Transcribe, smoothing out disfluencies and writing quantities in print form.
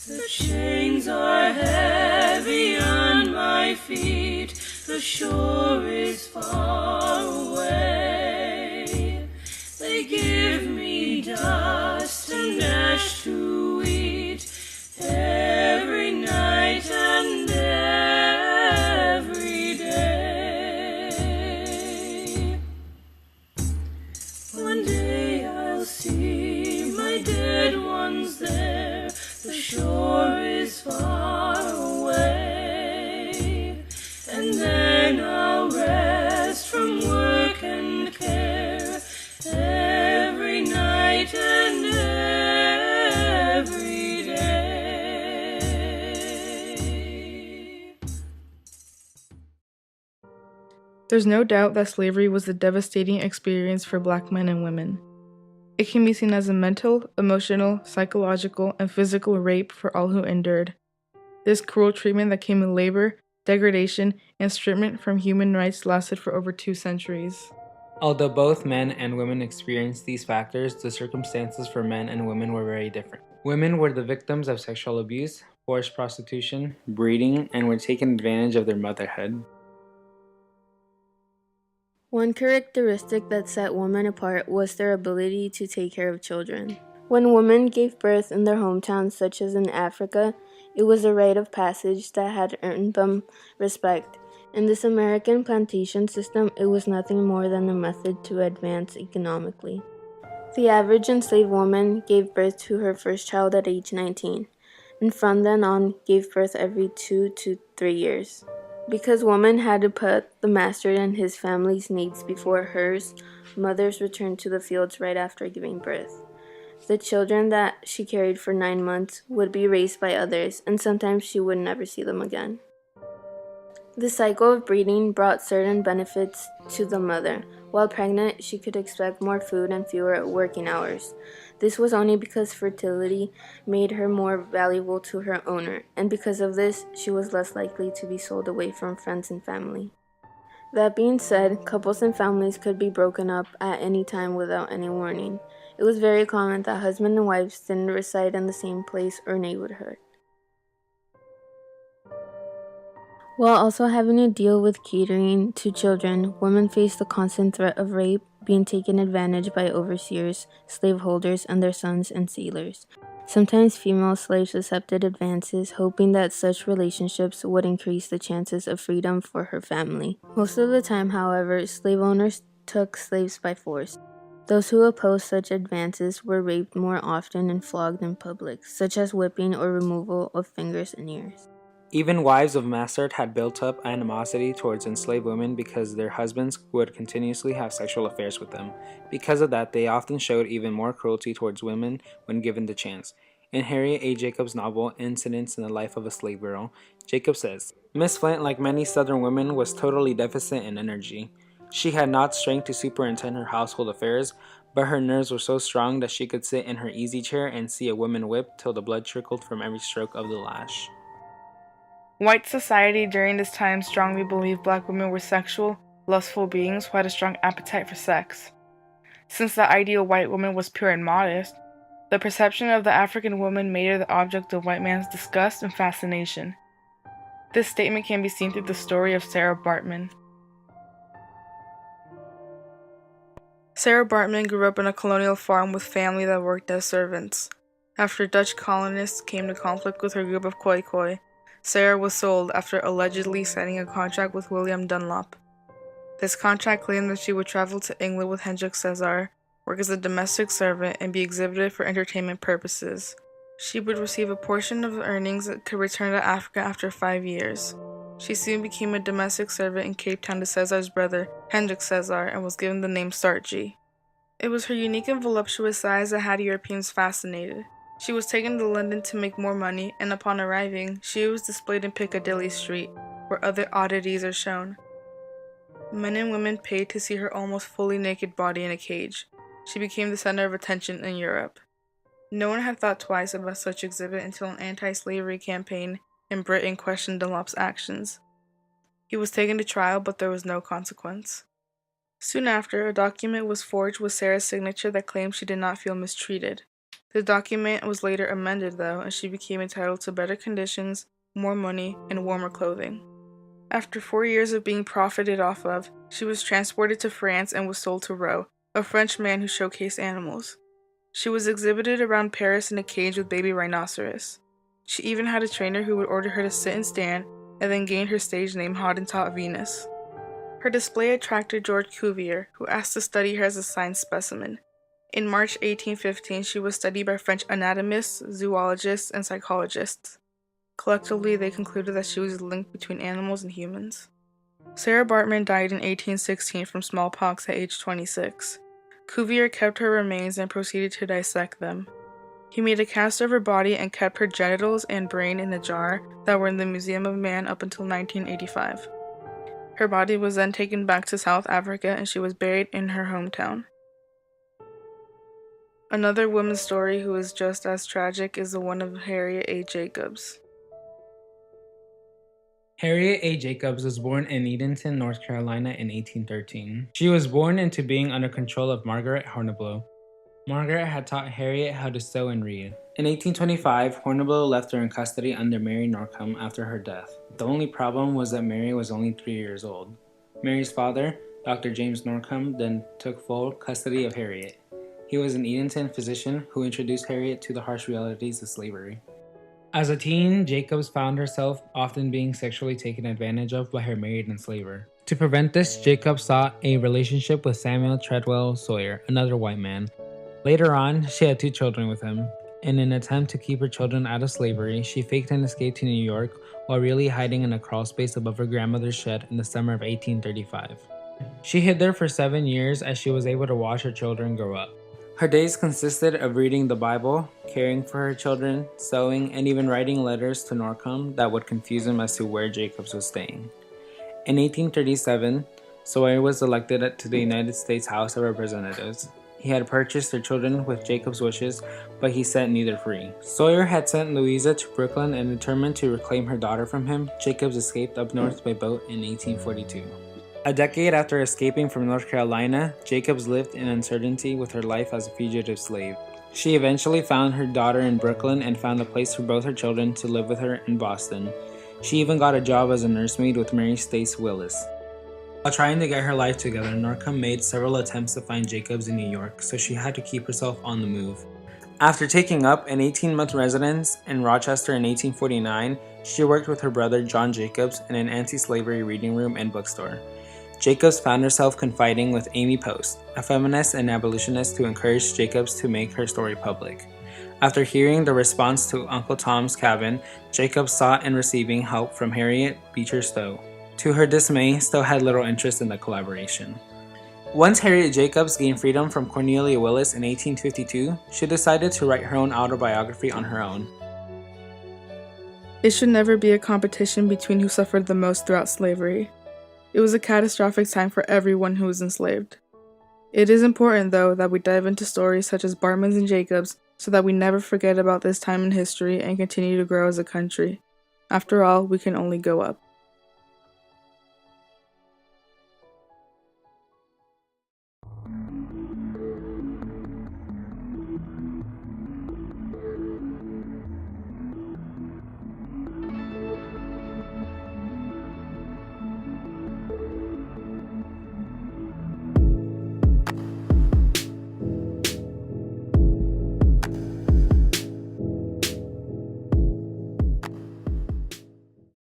The chains are heavy on my feet, the shore is far away. They give me dust and ash to eat every night and every day. One day I'll see my dead ones there, the shore is far away, and then I'll rest from work and care every night and every day. There's no doubt that slavery was a devastating experience for Black men and women. It can be seen as a mental, emotional, psychological, and physical rape for all who endured. This cruel treatment that came with labor, degradation, and strippment from human rights lasted for over 2 centuries. Although both men and women experienced these factors, the circumstances for men and women were very different. Women were the victims of sexual abuse, forced prostitution, breeding, and were taken advantage of their motherhood. One characteristic that set women apart was their ability to take care of children. When women gave birth in their hometowns, such as in Africa, it was a rite of passage that had earned them respect. In this American plantation system, it was nothing more than a method to advance economically. The average enslaved woman gave birth to her first child at age 19, and from then on gave birth every 2 to 3 years. Because women had to put the master and his family's needs before hers, mothers returned to the fields right after giving birth. The children that she carried for 9 months would be raised by others, and sometimes she would never see them again. The cycle of breeding brought certain benefits to the mother. While pregnant, she could expect more food and fewer working hours. This was only because fertility made her more valuable to her owner, and because of this, she was less likely to be sold away from friends and family. That being said, couples and families could be broken up at any time without any warning. It was very common that husband and wives didn't reside in the same place or neighborhood. While also having to deal with catering to children, women faced the constant threat of rape, being taken advantage by overseers, slaveholders, and their sons and sailors. Sometimes female slaves accepted advances, hoping that such relationships would increase the chances of freedom for her family. Most of the time, however, slave owners took slaves by force. Those who opposed such advances were raped more often and flogged in public, such as whipping or removal of fingers and ears. Even wives of masters had built up animosity towards enslaved women because their husbands would continuously have sexual affairs with them. Because of that, they often showed even more cruelty towards women when given the chance. In Harriet A. Jacobs' novel, Incidents in the Life of a Slave Girl, Jacob says, Miss Flint, like many Southern women, was totally deficient in energy. She had not strength to superintend her household affairs, but her nerves were so strong that she could sit in her easy chair and see a woman whipped till the blood trickled from every stroke of the lash. White society during this time strongly believed Black women were sexual, lustful beings who had a strong appetite for sex. Since the ideal white woman was pure and modest, the perception of the African woman made her the object of white man's disgust and fascination. This statement can be seen through the story of Sarah Bartman. Sarah Bartman grew up on a colonial farm with family that worked as servants. After Dutch colonists came to conflict with her group of Khoikhoi, Sarah was sold after allegedly signing a contract with William Dunlop. This contract claimed that she would travel to England with Hendrik Cesar, work as a domestic servant, and be exhibited for entertainment purposes. She would receive a portion of the earnings that could return to Africa after 5 years. She soon became a domestic servant in Cape Town to Cesar's brother, Hendrik Cesar, and was given the name Sartji. It was her unique and voluptuous size that had Europeans fascinated. She was taken to London to make more money, and upon arriving, she was displayed in Piccadilly Street, where other oddities are shown. Men and women paid to see her almost fully naked body in a cage. She became the center of attention in Europe. No one had thought twice about such exhibit until an anti-slavery campaign in Britain questioned Dunlop's actions. He was taken to trial, but there was no consequence. Soon after, a document was forged with Sarah's signature that claimed she did not feel mistreated. The document was later amended, though, and she became entitled to better conditions, more money, and warmer clothing. After 4 years of being profited off of, she was transported to France and was sold to Roe, a French man who showcased animals. She was exhibited around Paris in a cage with baby rhinoceros. She even had a trainer who would order her to sit and stand, and then gained her stage name Hottentot Venus. Her display attracted George Cuvier, who asked to study her as a science specimen. In March 1815, she was studied by French anatomists, zoologists, and psychologists. Collectively, they concluded that she was a link between animals and humans. Sarah Bartman died in 1816 from smallpox at age 26. Cuvier kept her remains and proceeded to dissect them. He made a cast of her body and kept her genitals and brain in a jar that were in the Museum of Man up until 1985. Her body was then taken back to South Africa and she was buried in her hometown. Another woman's story who is just as tragic is the one of Harriet A. Jacobs. Harriet A. Jacobs was born in Edenton, North Carolina in 1813. She was born into being under control of Margaret Horniblow. Margaret had taught Harriet how to sew and read. In 1825, Horniblow left her in custody under Mary Norcom after her death. The only problem was that Mary was only 3 years old. Mary's father, Dr. James Norcom, then took full custody of Harriet. He was an Edenton physician who introduced Harriet to the harsh realities of slavery. As a teen, Jacobs found herself often being sexually taken advantage of by her married enslaver. To prevent this, Jacobs sought a relationship with Samuel Treadwell Sawyer, another white man. Later on, she had 2 children with him. In an attempt to keep her children out of slavery, she faked an escape to New York while really hiding in a crawlspace above her grandmother's shed in the summer of 1835. She hid there for 7 years as she was able to watch her children grow up. Her days consisted of reading the Bible, caring for her children, sewing, and even writing letters to Norcom that would confuse him as to where Jacobs was staying. In 1837, Sawyer was elected to the United States House of Representatives. He had purchased their children with Jacob's wishes, but he set neither free. Sawyer had sent Louisa to Brooklyn and determined to reclaim her daughter from him. Jacobs escaped up north by boat in 1842. A decade after escaping from North Carolina, Jacobs lived in uncertainty with her life as a fugitive slave. She eventually found her daughter in Brooklyn and found a place for both her children to live with her in Boston. She even got a job as a nursemaid with Mary Stace Willis. While trying to get her life together, Norcom made several attempts to find Jacobs in New York, so she had to keep herself on the move. After taking up an 18-month residence in Rochester in 1849, she worked with her brother John Jacobs in an anti-slavery reading room and bookstore. Jacobs found herself confiding with Amy Post, a feminist and abolitionist who encouraged Jacobs to make her story public. After hearing the response to Uncle Tom's Cabin, Jacobs sought and receiving help from Harriet Beecher Stowe. To her dismay, Stowe had little interest in the collaboration. Once Harriet Jacobs gained freedom from Cornelia Willis in 1852, she decided to write her own autobiography on her own. It should never be a competition between who suffered the most throughout slavery. It was a catastrophic time for everyone who was enslaved. It is important, though, that we dive into stories such as Bartman's and Jacobs so that we never forget about this time in history and continue to grow as a country. After all, we can only go up.